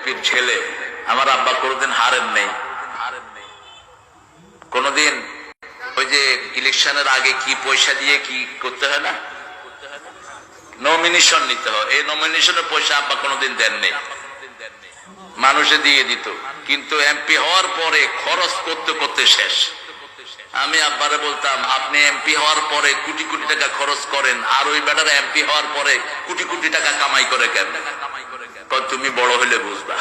এমপির ছেলে, আমার আব্বা কোনোদিন হারেন নেই। কোনদিন ওই যে ইলেকশনের আগে কি পয়সা দিয়ে কি করতে হয় না, নমিনেশন নিতে হয়, এই নমিনেশনের পয়সা আব্বা কোনোদিন দেন নেই, মানুষে দিয়ে দিত। কিন্তু এমপি হওয়ার পরে খরচ করতে করতে শেষ। আমি আব্বারে বলতাম, আপনি এমপি হওয়ার পরে কোটি কোটি টাকা খরচ করেন, আর ওই বেটার এমপি হওয়ার পরে কোটি কোটি টাকা কামাই করে কেন? তুমি বড় হলে বুঝবা।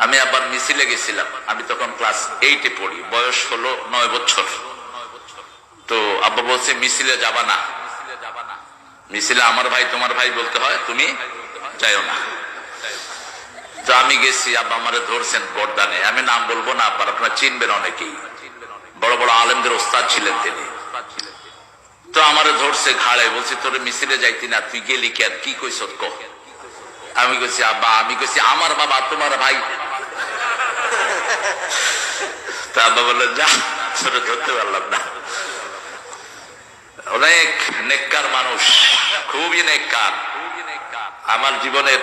আমি আবার মিছিলে গেছিলাম, আমি তখন ক্লাস 8-এ পড়ি, বয়স হলো 9 বছর। তো আব্বা বলছে মিছিলে যাবা না, মিছিলে আমার ভাই তোমার ভাই বলতে হয়, তুমি যাইও না। তো আমি গেছি, আব্বা আমারে ধরছেন বরদানে, আমি নাম বলবো না, আব্বার আপনারা চিনবেন অনেকেই, বড় বড় আলেমদের ওস্তাদ ছিলেন তিনি। তো আমারে ধরছে ঘাড়ে, বলছে তোরে মিছিলে যাইতি না, তুই গেলি কেন, কি কইস ক? আমি কইছি আব্বা, আমি কইছি আমার বাবা তোমার ভাই। তা আব্বা বললেন যা, তোরে ধরতে পারলাম না। অনেক নেককার মানুষ, খুবই নেককার। আমার জীবনের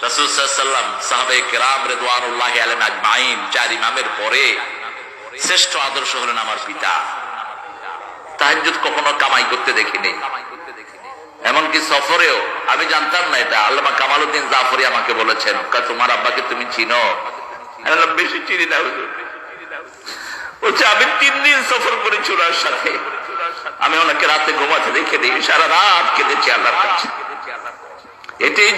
রাসূল সাল্লাল্লাহু আলাইহি ওয়াসাল্লাম, সাহাবায়ে কেরাম রিদওয়ানুল্লাহি আলাইহিম আজমাইন, 4 ইমামের পরে শ্রেষ্ঠ আদর্শ হলেন আমার পিতা। তাহাজ্জুদ কখনো কামাই করতে দেখিনি, এমনকি সফরেও। আমি জানতাম না এটা, আল্লামা কামালউদ্দিন জাফরি আমাকে বলেছেন, তোমার আব্বাকে তুমি চিনো? আমি বললাম বেশি চিনি না হুজুর। বলছে আমি 3 দিন সফর করেছি ওনার সাথে, আমি ওনাকে রাতে ঘুমাতে দেখে দিই, সারা রাত কেঁদেছি আল্লাহর কাছে। এটাই